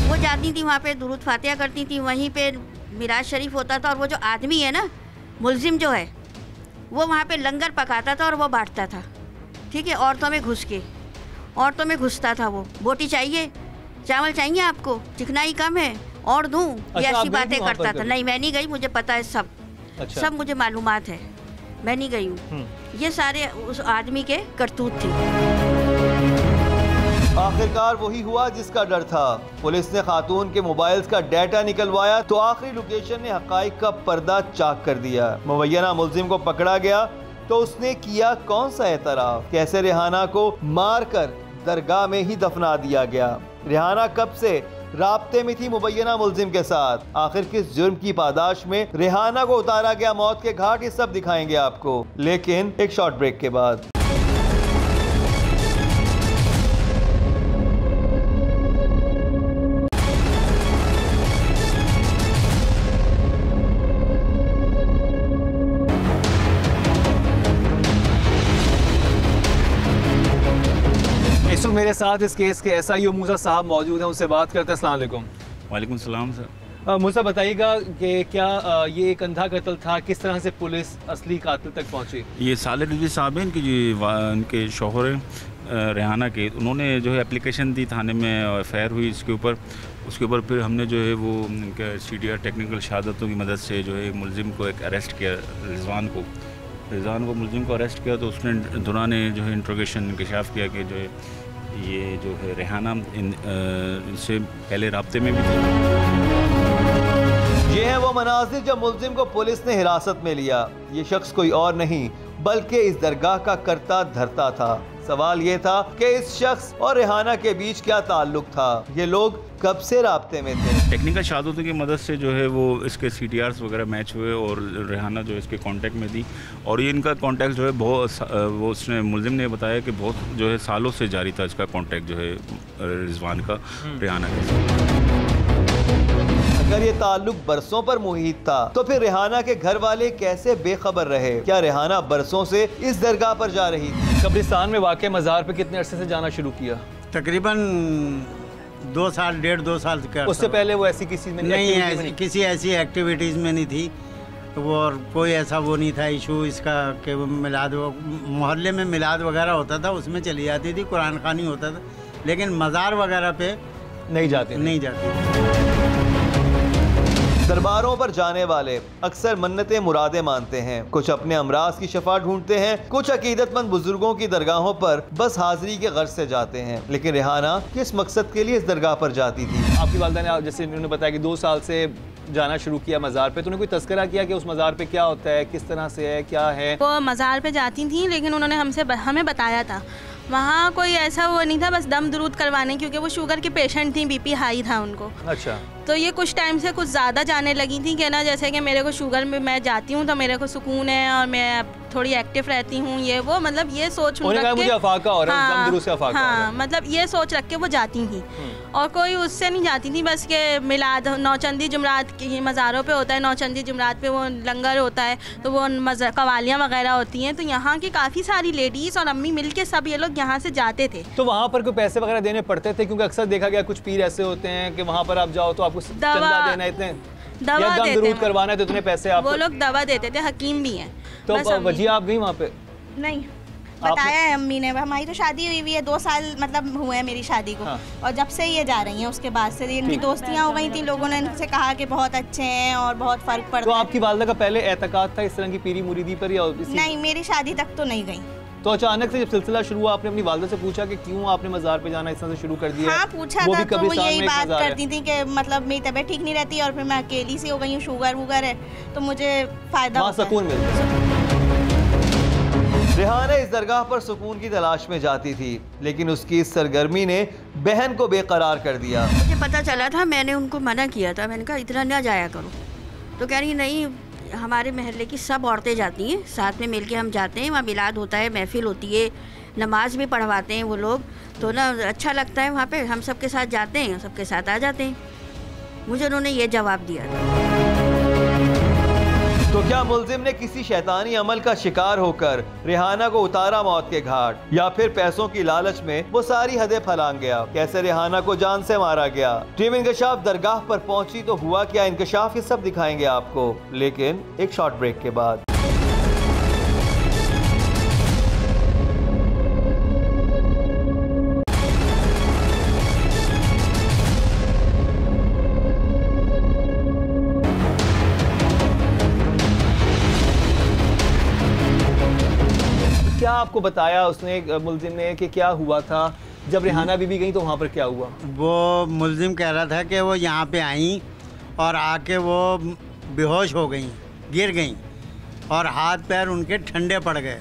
[SPEAKER 2] वो जाती थी वहाँ पे दुरूद फातिहा करती थी, वहीं पे मिराज शरीफ होता था, और वो जो आदमी है ना मुलजिम जो है वो वहाँ पे लंगर पकाता था और वो बांटता था, ठीक है, औरतों में घुस के, औरतों में घुसता था। वो बोटी चाहिए, चावल चाहिए आपको, चिकनाई कम है और दूँ, ये ऐसी बातें करता था। नहीं, मैं नहीं गई, मुझे पता है सब, सब मुझे मालूमात है, मैं नहीं गई हूँ। ये सारे उस आदमी के करतूत थे।
[SPEAKER 1] आखिरकार वही हुआ जिसका डर था। पुलिस ने खातून के मोबाइल्स का डाटा निकलवाया तो आखिरी लोकेशन ने हकाइक का पर्दा चाक कर दिया। मुबैना मुलजिम को पकड़ा गया तो उसने किया कौन सा एतराफ, कैसे रेहाना को मारकर दरगाह में ही दफना दिया गया, रेहाना कब से राब्ते में थी मुबैना मुलजिम के साथ, आखिर किस जुर्म की पादाश में रेहाना को उतारा गया मौत के घाट, ये सब दिखाएंगे आपको, लेकिन एक शॉर्ट ब्रेक के बाद। मेरे साथ इस केस के SIO मूसा साहब मौजूद हैं, उनसे बात करते हैं। अस्सलाम वालेकुम।
[SPEAKER 4] वालेकुम सलाम सर।
[SPEAKER 1] मूसा बताइएगा कि क्या ये एक अंधा कत्ल था, किस तरह से पुलिस असली कातिल तक पहुंची?
[SPEAKER 4] ये साले रिजवी साहब हैं, इनकी जो उनके शौहर रेहाना के, उन्होंने जो है एप्लीकेशन दी थाने में, FIR हुई इसके ऊपर। उसके ऊपर फिर हमने जो है वो उनका CDR टेक्निकल शहादतों की मदद से जो है मुलजिम को एक अरेस्ट किया, रिजवान को मुलजिम को अरेस्ट किया। तो उसने दौरान जो है इंट्रोगेशन इंकशाफ किया कि जो है ये जो है रेहाना इनसे पहले राब्ते में भी थी।
[SPEAKER 1] ये है वो मनाजिर जब मुलजिम को पुलिस ने हिरासत में लिया। ये शख्स कोई और नहीं बल्कि इस दरगाह का करता धरता था। सवाल ये था कि इस शख्स और रेहाना के बीच क्या ताल्लुक था, ये लोग कब से राब्ते में थे।
[SPEAKER 4] टेक्निकल शहादतों की मदद से जो है वो इसके CTRs वगैरह मैच हुए और रेहाना जो इसके कांटेक्ट में थी। और ये इनका कांटेक्ट जो है बहुत, वो उसने मुलजिम ने बताया कि बहुत जो है सालों से जारी था इसका कांटेक्ट जो है रिजवान का रेहाना के साथ।
[SPEAKER 1] अगर ये ताल्लुक बरसों पर मुहित था तो फिर रेहाना के घर वाले कैसे बेखबर रहे? क्या रेहाना बरसों से इस दरगाह पर जा रही थी? कब्रिस्तान में वाक़े मज़ार पे कितने अरसे से जाना शुरू किया?
[SPEAKER 5] तकरीबन 2 साल, 1.5-2 साल का।
[SPEAKER 1] उससे पहले वो ऐसी किसी में
[SPEAKER 5] नहीं, किसी ऐसी एक्टिविटीज़ में नहीं थी वो, और कोई ऐसा वो नहीं था इशू इसका कि वो मिलाद, मोहल्ले में मिलाद वगैरह होता था उसमें चली जाती थी, कुरान खानी होता था, लेकिन मज़ार वगैरह पे
[SPEAKER 1] नहीं जाती। दरबारों पर जाने वाले अक्सर मन्नतें मुरादें मानते हैं, कुछ अपने अमराज की शफा ढूंढते हैं, कुछ अकीदतमंद बुजुर्गों की दरगाहों पर बस हाजिरी के गर्ज से जाते हैं। लेकिन रेहाना किस मकसद के लिए इस दरगाह पर जाती थी? आपकी वालिदा ने, जैसे उन्होंने बताया कि 2 साल से जाना शुरू किया मज़ार पे, तो उन्होंने कोई तस्करा किया कि उस मज़ार पे क्या होता है, किस तरह से है, क्या है?
[SPEAKER 3] वो मज़ार पे जाती थी, लेकिन उन्होंने हमें बताया था वहाँ कोई ऐसा वो नहीं था, बस दम दुरूद करवाने, क्योंकि वो शुगर के पेशेंट थी, BP हाई था उनको।
[SPEAKER 1] अच्छा।
[SPEAKER 3] तो ये कुछ टाइम से कुछ ज़्यादा जाने लगी थी कि ना, जैसे कि मेरे को शुगर में मैं जाती हूँ तो मेरे को सुकून है और मैं थोड़ी एक्टिव रहती हूँ, ये वो, मतलब ये सोच रख के,
[SPEAKER 1] मुझे अफाका हो रहा है, दम दुरूद से अफाका हो रहा है।
[SPEAKER 3] मतलब ये सोच रख के वो जाती थी और कोई उससे नहीं जाती थी, बस के मिलाद नौचंदी जुमरात की मज़ारों पे होता है, नौचंदी जुमरात पे वो लंगर होता है, तो वो कवालियाँ वगैरह होती हैं, तो यहाँ की काफ़ी सारी लेडीज़ और अम्मी मिल के सब ये लोग यहाँ से जाते थे।
[SPEAKER 1] तो वहाँ पर कोई पैसे वगैरह देने पड़ते थे? क्योंकि अक्सर देखा गया कुछ पीर ऐसे होते हैं कि वहाँ पर आप जाओ तो आपको चंदा देना, इतने
[SPEAKER 3] दवा देते हैं,
[SPEAKER 1] करवाना है तो इतने पैसे आप,
[SPEAKER 3] वो लोग दवा देते थे, हकीम भी हैं।
[SPEAKER 1] तो वजी आप गई वहाँ पे?
[SPEAKER 6] नहीं, बताया है अम्मी ने, हमारी तो शादी हुई है 2 साल मतलब हुए हैं मेरी शादी को। हाँ। और जब से ये जा रही हैं उसके बाद से इनकी दोस्तियाँ हो गई थी, लोगों ने इनसे कहा कि बहुत अच्छे हैं और बहुत फ़र्क पड़ता है।
[SPEAKER 1] तो आपकी वालिदा का पहले एतकाद था इस तरह की पीरी मुरीदी पर या
[SPEAKER 6] नहीं? मेरी शादी तक तो नहीं गई।
[SPEAKER 1] तो अचानक से जब सिलसिला शुरू हुआ आपने अपनी वालिदा से पूछा कि क्यों आपने मज़ार पे जाना इस तरह से शुरू कर दिया?
[SPEAKER 6] हाँ, पूछा था, तो वो यही बात करती थी कि मतलब मेरी तबीयत ठीक नहीं रहती और फिर मैं अकेली सी हो गई हूँ, शुगर वुगर है, तो मुझे फ़ायदा होता है, सुकून मिलता है।
[SPEAKER 1] रेहाना इस दरगाह पर सुकून की तलाश में जाती थी, लेकिन उसकी इस सरगर्मी ने बहन को बेकरार कर दिया।
[SPEAKER 2] मुझे पता चला था, मैंने उनको मना किया था, मैंने कहा इतना ना जाया करो, तो कह रही नहीं, हमारे महल्ले की सब औरतें जाती हैं, साथ में मिलके हम जाते हैं, वहाँ मिलाद होता है, महफिल होती है, नमाज भी पढ़वाते हैं वो लोग, तो ना अच्छा लगता है वहाँ पे, हम सबके साथ जाते हैं, सबके साथ आ जाते हैं। मुझे उन्होंने ये जवाब दिया था।
[SPEAKER 1] तो क्या मुलजिम ने किसी शैतानी अमल का शिकार होकर रेहाना को उतारा मौत के घाट, या फिर पैसों की लालच में वो सारी हदें फैलान गया? कैसे रेहाना को जान से मारा गया? टीम इंकशाफ दरगाह पर पहुंची तो हुआ क्या? इंकशाफ ये सब दिखाएंगे आपको, लेकिन एक शॉर्ट ब्रेक के बाद। आपको बताया उसने मुलजिम ने कि क्या हुआ था जब रेहाना बीबी गई तो वहाँ पर क्या हुआ?
[SPEAKER 5] वो मुलजिम कह रहा था कि वो यहाँ पे आई और आके वो बेहोश हो गई, गिर गई और हाथ पैर उनके ठंडे पड़ गए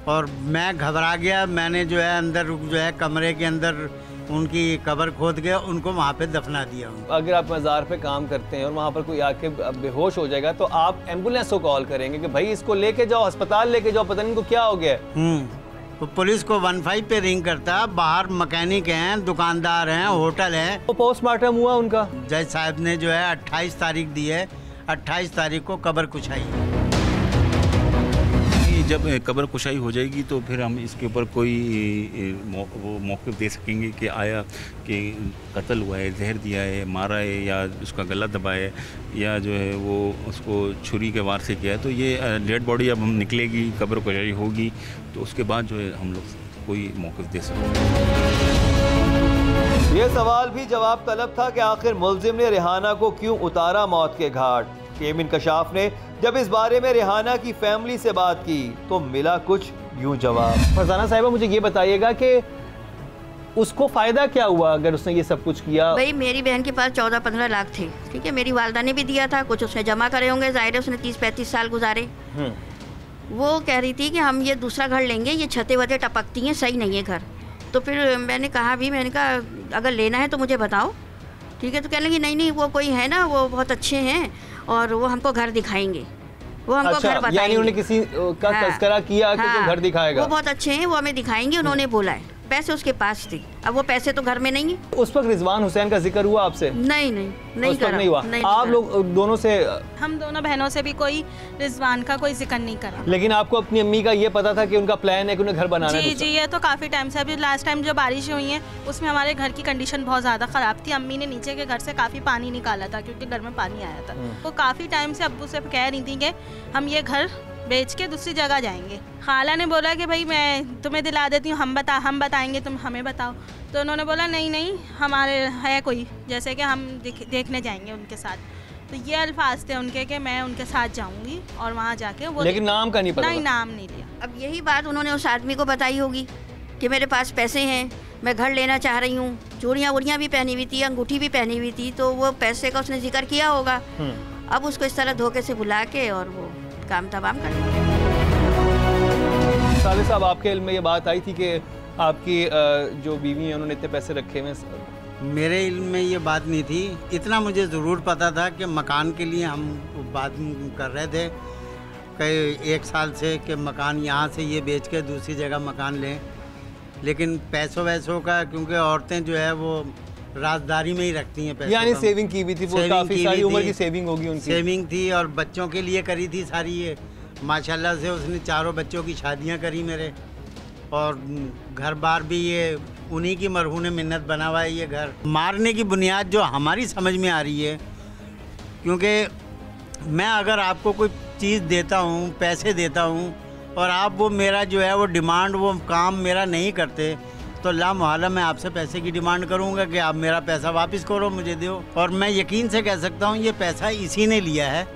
[SPEAKER 5] और मैं घबरा गया। मैंने जो है अंदर जो है कमरे के अंदर उनकी कब्र खोद के उनको वहाँ पे दफना दिया।
[SPEAKER 1] अगर आप मज़ार पे काम करते हैं और वहाँ पर कोई आके बेहोश हो जाएगा तो आप एम्बुलेंस को कॉल करेंगे कि भाई इसको लेके जाओ, अस्पताल लेके जाओ, पता नहीं इनको क्या हो गया।
[SPEAKER 5] तो पुलिस को 15 पे रिंग करता, बाहर मैकेनिक हैं, दुकानदार हैं, होटल है।
[SPEAKER 1] वो पोस्टमार्टम हुआ उनका,
[SPEAKER 5] जज साहब ने जो है 28 तारीख दी है, 28 तारीख को कब्र कुशाई।
[SPEAKER 4] जब कब्र कुशाई हो जाएगी तो फिर हम इसके ऊपर कोई वो मौक़िफ़ दे सकेंगे कि आया कि कत्ल हुआ है, जहर दिया है, मारा है या उसका गला दबाया है या जो है वो उसको छुरी के वार से किया है। तो ये डेड बॉडी अब हम निकलेगी, कब्र कुशाई होगी तो उसके बाद जो है हम लोग कोई मौक़िफ़ दे सकेंगे।
[SPEAKER 1] ये सवाल भी जवाब तलब था कि आखिर मुलजिम ने रेहाना को क्यों उतारा मौत के घाट। टीम इंकशाफ ने जब इस बारे में रेहाना की फैमिली से बात की तो मिला कुछ यूं जवाब। फरजाना साहिबा, मुझे ये बताइएगा कि उसको फ़ायदा क्या हुआ अगर उसने ये सब कुछ किया?
[SPEAKER 2] भाई मेरी बहन के पास 14-15 लाख थे, ठीक है, मेरी वालदा ने भी दिया था, कुछ उसने जमा करे होंगे, जाहिर है उसने 30-35 साल गुजारे। वो कह रही थी कि हम ये दूसरा घर लेंगे, ये छतें वतें टपकती हैं, सही नहीं है घर। तो फिर मैंने कहा अगर लेना है तो मुझे बताओ, ठीक है। तो कहने लगी नहीं वो कोई है ना, वो बहुत अच्छे हैं और वो हमको घर दिखाएंगे, वो हमको घर बताएंगे।
[SPEAKER 1] यानी उन्होंने किसी का तस्करा किया कि वो घर दिखाएगा।
[SPEAKER 2] वो बहुत अच्छे हैं, वो हमें दिखाएंगे, उन्होंने बोला है। पैसे उसके पास थे, अब वो पैसे तो घर में नहीं है।
[SPEAKER 1] उस वक्त रिजवान हुसैन का जिक्र हुआ आपसे?
[SPEAKER 2] नहीं करा,
[SPEAKER 1] नहीं हुआ। आप लोग दोनों से,
[SPEAKER 3] हम दोनों बहनों से भी कोई रिजवान का कोई जिक्र नहीं करा।
[SPEAKER 1] लेकिन आपको अपनी अम्मी का ये पता था कि उनका प्लान है कि उन्हें घर बनाना है?
[SPEAKER 3] जी, ये तो काफ़ी टाइम से। अभी लास्ट टाइम जो बारिश हुई है उसमें हमारे घर की कंडीशन बहुत ज़्यादा ख़राब थी। अम्मी ने नीचे के घर से काफ़ी पानी निकाला था क्योंकि घर में पानी आया था। वो काफ़ी टाइम से अब्बू से कह रही थी कि हम ये घर बेच के दूसरी जगह जाएंगे। खाला ने बोला कि भाई मैं तुम्हें दिला देती हूँ, हम बताएंगे, तुम हमें बताओ। तो उन्होंने बोला नहीं हमारे है कोई, जैसे कि हम देखने जाएंगे उनके साथ। तो ये अल्फाज थे उनके कि मैं उनके साथ जाऊंगी और वहाँ जाके वो,
[SPEAKER 1] लेकिन नाम का नहीं पता?
[SPEAKER 3] नहीं, नाम नहीं लिया।
[SPEAKER 2] अब यही बात उन्होंने उस आदमी को बताई होगी कि मेरे पास पैसे हैं, मैं घर लेना चाह रही हूँ, चूड़ियाँ वूड़ियाँ भी पहनी हुई थी, अंगूठी भी पहनी हुई थी, तो वो पैसे का उसने जिक्र किया होगा। अब उसको इस तरह धोखे से बुला के और वो काम तमाम कर दिया।
[SPEAKER 1] साले साहब, आपके इल्म में ये बात आई थी कि आपकी जो बीवी है उन्होंने इतने पैसे रखे हुए?
[SPEAKER 5] मेरे इल्म में ये बात नहीं थी। इतना मुझे ज़रूर पता था कि मकान के लिए हम बात कर रहे थे कई 1 साल से कि मकान यहाँ से ये बेच के दूसरी जगह मकान लें। लेकिन पैसों वैसों का, क्योंकि औरतें जो है वो राजदारी में ही रखती हैं पैसे।
[SPEAKER 1] यानी सेविंग की भी थी, वो काफ़ी सारी उम्र की सेविंग होगी उनकी।
[SPEAKER 5] सेविंग थी और बच्चों के लिए करी थी सारी। ये माशाल्लाह से उसने 4 बच्चों की शादियां करी मेरे, और घर बार भी ये उन्हीं की मरहू ने मिन्नत बना हुआ है। ये घर मारने की बुनियाद जो हमारी समझ में आ रही है, क्योंकि मैं अगर आपको कोई चीज़ देता हूँ, पैसे देता हूँ, और आप वो मेरा जो है वो डिमांड, वो काम मेरा नहीं करते, तो ला मुहाला मैं आपसे पैसे की डिमांड करूंगा कि आप मेरा पैसा वापस करो, मुझे दो। और मैं यकीन से कह सकता हूं ये पैसा इसी ने लिया है।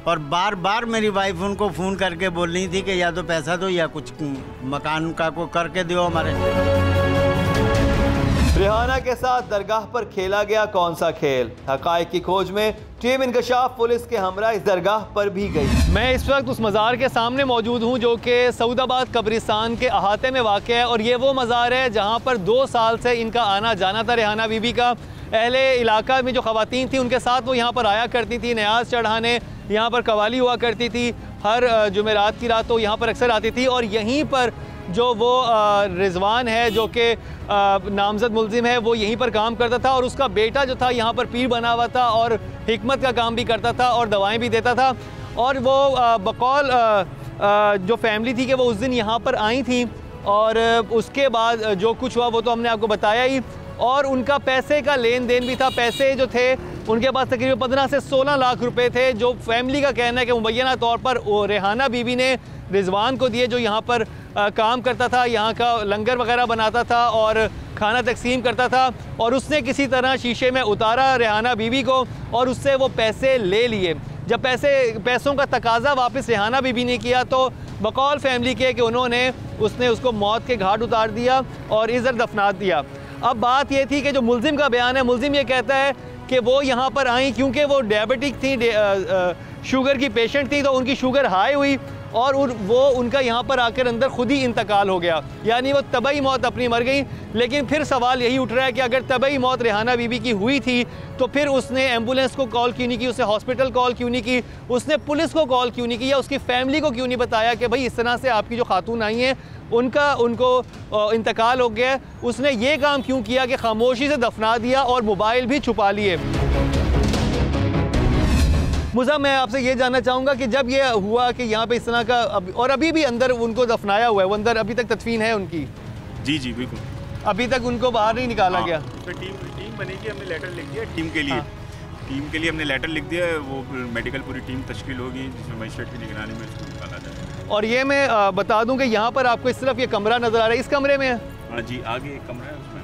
[SPEAKER 5] और बार बार मेरी वाइफ उनको फ़ोन करके बोल रही थी कि या तो पैसा दो या कुछ मकान का को करके दो हमारे।
[SPEAKER 1] रेहाना के साथ दरगाह पर खेला गया कौन सा खेल? हक़ाइक़ की खोज में टीम इंकशाफ पुलिस के हमरा इस दरगाह पर भी गई। मैं इस वक्त उस मज़ार के सामने मौजूद हूँ जो कि सऊदाबाद कब्रिस्तान के अहाते में वाक़ है, और ये वो मज़ार है जहाँ पर 2 साल से इनका आना जाना था रेहाना बीबी का। अहले इलाका में जो ख़वातीन थी उनके साथ वो यहाँ पर आया करती थी, न्याज चढ़ाने, यहाँ पर कवाली हुआ करती थी। हर जुमेरात की रात तो यहाँ पर अक्सर आती थी। और यहीं पर जो वो रिजवान है जो कि नामजद मुलजिम है, वो यहीं पर काम करता था, और उसका बेटा जो था यहाँ पर पीर बना हुआ था और हिकमत का काम भी करता था और दवाएं भी देता था। और वो बकौल जो फैमिली थी कि वो उस दिन यहाँ पर आई थी, और उसके बाद जो कुछ हुआ वो तो हमने आपको बताया ही। और उनका पैसे का लेन देन भी था। पैसे जो थे उनके पास तकरीबन 15 से 16 लाख रुपए थे, जो फैमिली का कहना है कि मुबैना तौर पर रेहाना बीबी ने रिजवान को दिए, जो यहाँ पर काम करता था, यहाँ का लंगर वगैरह बनाता था और खाना तकसीम करता था। और उसने किसी तरह शीशे में उतारा रेहाना बीबी को और उससे वो पैसे ले लिए। जब पैसों का तकाजा वापस रेहाना बीबी ने किया तो बकौल फैमिली के कि उसने उसको मौत के घाट उतार दिया और इधर दफना दिया। अब बात ये थी कि जो मुल्जिम का बयान है, मुल्जिम ये कहता है कि वो यहाँ पर आई क्योंकि वो डायबिटिक थी, शुगर की पेशेंट थी, तो उनकी शुगर हाई हुई और वो उनका यहाँ पर आकर अंदर खुद ही इंतकाल हो गया, यानी वो तबई मौत अपनी मर गई। लेकिन फिर सवाल यही उठ रहा है कि अगर तबई मौत रेहाना बीबी की हुई थी तो फिर उसने एम्बुलेंस को कॉल क्यों नहीं की, उसने हॉस्पिटल कॉल क्यों नहीं की, उसने पुलिस को कॉल क्यों नहीं की, या उसकी फैमिली को क्यों नहीं बताया कि भाई इस तरह से आपकी जो खातून आई हैं उनको इंतकाल हो गया। उसने ये काम क्यों किया कि खामोशी से दफना दिया और मोबाइल भी छुपा लिए। मुझा, मैं आपसे ये जानना चाहूँगा कि जब ये हुआ कि यहाँ पे इस तरह का और अभी भी अंदर उनको दफनाया हुआ है, वो अंदर अभी तक तदफीन है उनकी?
[SPEAKER 4] जी जी बिल्कुल,
[SPEAKER 1] अभी तक उनको बाहर नहीं निकाला गया।
[SPEAKER 4] तो टीम बनेगी, हमने लेटर लिख दिया टीम के लिए। टीम के लिए हमने लेटर लिख दिया है, वो मेडिकल पूरी टीम तश्कील होगी जिसमें मजिस्ट्रेट की निगरानी में इसको निकाला जाएगा।
[SPEAKER 1] और ये मैं बता दूं कि यहाँ पर आपको इस तरफ ये कमरा नज़र आ रहा है, इस कमरे में?
[SPEAKER 4] हाँ जी, आगे एक कमरा है उसमें।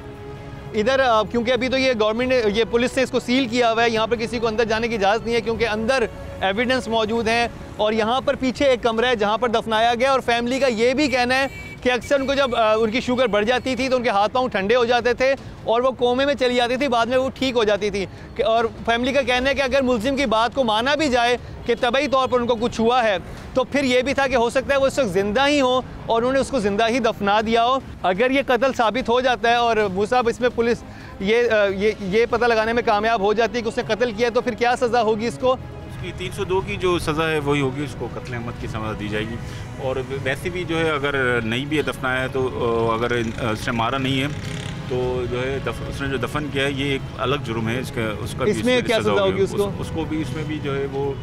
[SPEAKER 1] इधर क्योंकि अभी तो ये गवर्नमेंट ने, ये पुलिस ने इसको सील किया हुआ है, यहाँ पर किसी को अंदर जाने की इजाज़त नहीं है क्योंकि अंदर एविडेंस मौजूद हैं। और यहाँ पर पीछे एक कमरा है जहाँ पर दफनाया गया। और फैमिली का ये भी कहना है कि अक्सर उनको जब उनकी शुगर बढ़ जाती थी तो उनके हाथ पाँव ठंडे हो जाते थे और वो कोमे में चली जाती थी, बाद में वो ठीक हो जाती थी। और फैमिली का कहना है कि अगर मुल्जिम की बात को माना भी जाए कि तबई तौर पर उनको कुछ हुआ है, तो फिर ये भी था कि हो सकता है वो इस वक्त ज़िंदा ही हो और उन्होंने उसको ज़िंदा ही दफना दिया हो। अगर ये कत्ल साबित हो जाता है और मुसाब इसमें पुलिस ये पता लगाने में कामयाब हो जाती है कि उसने कत्ल किया, तो फिर क्या सज़ा होगी इसको?
[SPEAKER 4] 302 की जो सज़ा है वही होगी, उसको कत्ल अहमद की सज़ा दी जाएगी। और वैसे भी जो है अगर नहीं भी दफनाया है तो अगर उसने मारा नहीं है तो जो है उसने जो दफन किया है ये एक अलग जुर्म है, उसका
[SPEAKER 1] इसमें क्या सज़ा होगी
[SPEAKER 4] उसको भी इसमें भी जो है वो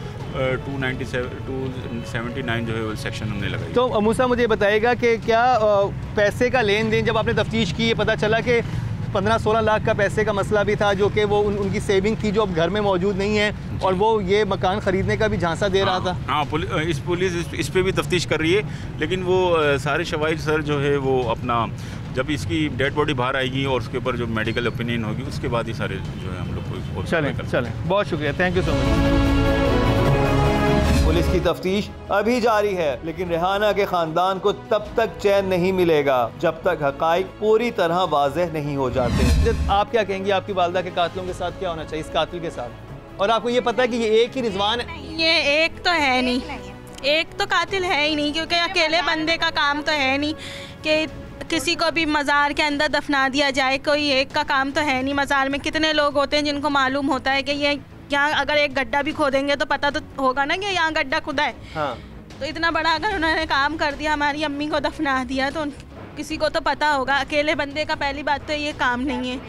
[SPEAKER 4] 279 जो है वो सेक्शन हमने लगाई।
[SPEAKER 1] तो मूसा मुझे बताइएगा कि क्या पैसे का लेन देन जब आपने तफ्तीश की, ये पता चला कि 15-16 लाख का पैसे का मसला भी था जो कि वो उनकी सेविंग थी जो अब घर में मौजूद नहीं है और वो ये मकान ख़रीदने का भी झांसा दे रहा था?
[SPEAKER 4] हाँ, पुलिस इस पे भी तफ्तीश कर रही है, लेकिन वो सारे शवाहिद सर जो है वो अपना जब इसकी डेड बॉडी बाहर आएगी और उसके ऊपर जो मेडिकल ओपिनियन होगी उसके बाद ही सारे जो है हम लोग को
[SPEAKER 1] चलें। बहुत शुक्रिया, thank you so much. Police की तफ्तीश अभी जारी है, लेकिन रेहाना के खानदान को तब तक चैन नहीं मिलेगा जब तक हकाइक पूरी तरह वाज़ेह नहीं हो जाते। आप क्या कहेंगी, आपकी वालिदा के कातिलों के साथ क्या होना चाहिए, इस कातिल के साथ? और आपको ये पता है कि ये एक ही रिजवान है?
[SPEAKER 3] ये एक तो है नहीं, एक तो कातिल है ही नहीं, क्योंकि अकेले बंदे का काम तो है नहीं कि किसी को भी मज़ार के अंदर दफना दिया जाए। कोई एक का काम तो है नहीं। मज़ार में कितने लोग होते हैं जिनको मालूम होता है कि ये यहाँ अगर एक गड्ढा भी खोदेंगे तो पता तो होगा ना कि यहाँ गड्ढा खुदा है।
[SPEAKER 1] हाँ।
[SPEAKER 3] तो इतना बड़ा अगर उन्होंने काम कर दिया, हमारी अम्मी को दफना दिया, तो किसी को तो पता होगा। अकेले बंदे का पहली बात तो ये काम नहीं है।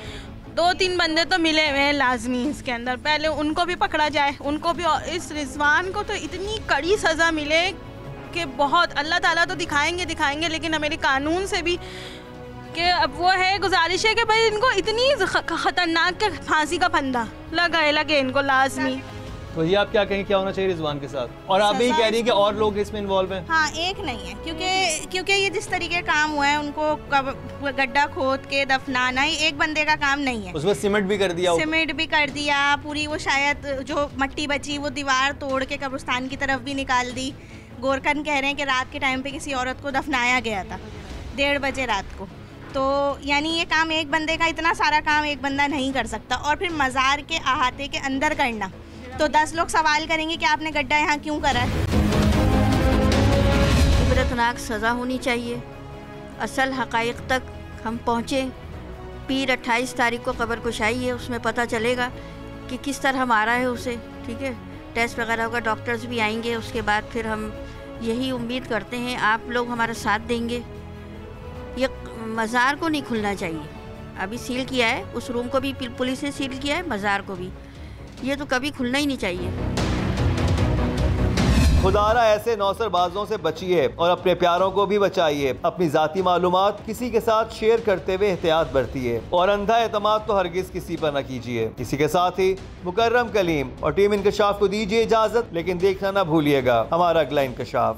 [SPEAKER 3] 2-3 बंदे तो मिले हुए हैं लाजमी इसके अंदर, पहले उनको भी पकड़ा जाए, उनको भी। और इस रिजवान को तो इतनी कड़ी सज़ा मिले कि बहुत, अल्लाह ताला तो दिखाएंगे, लेकिन हमारे कानून से भी कि अब वो है, गुजारिश है कि भाई इनको इतनी ख़तरनाक के फांसी का फंदा लगे इनको लाजमी।
[SPEAKER 1] तो ये आप क्या कहेंगे, क्या होना चाहिए रिजवान के साथ? और आप भी कह रही हैं कि और लोग इसमें इन्वॉल्व हैं?
[SPEAKER 6] हाँ, एक नहीं है, क्योंकि ये जिस तरीके काम हुआ है, उनको गड्ढा खोद के दफनाना ही एक बंदे का काम नहीं है।
[SPEAKER 1] उसमें सीमेंट भी कर दिया,
[SPEAKER 6] पूरी वो शायद जो मट्टी बची वो दीवार तोड़ के कब्रिस्तान की तरफ भी निकाल दी। गोरखन कह रहे हैं कि रात के टाइम पे किसी औरत को दफनाया गया था 1:30 बजे रात को। तो यानी ये काम एक बंदे का, इतना सारा काम एक बंदा नहीं कर सकता। और फिर मज़ार के अहाते के अंदर करना, तो 10 लोग सवाल करेंगे कि आपने गड्ढा यहाँ क्यों करा है।
[SPEAKER 2] इबरतनाक सज़ा होनी चाहिए। असल हक़ाइक़ तक हम पहुँचे। पीर 28 तारीख को कब्र कुशाई है, उसमें पता चलेगा कि किस तरह मारा है उसे। ठीक है, टेस्ट वगैरह होगा, डॉक्टर्स भी आएंगे। उसके बाद फिर हम यही उम्मीद करते हैं आप लोग हमारा साथ देंगे। ये मज़ार को नहीं खुलना चाहिए। अभी सील किया है, उस रूम को भी पुलिस ने सील किया है, मज़ार को भी। ये तो कभी खुलना ही नहीं चाहिए।
[SPEAKER 1] खुदारा ऐसे नौसरबाजों से बचिए और अपने प्यारों को भी बचाइए। अपनी ज़ाती मालूमात किसी के साथ शेयर करते हुए एहतियात बरतिए और अंधा एतमाद तो हरगिज़ किसी पर न कीजिए। इसी के साथ ही मुकर्रम कलीम और टीम इंकशाफ को दीजिए इजाज़त, लेकिन देखना न भूलिएगा हमारा अगला इंकशाफ।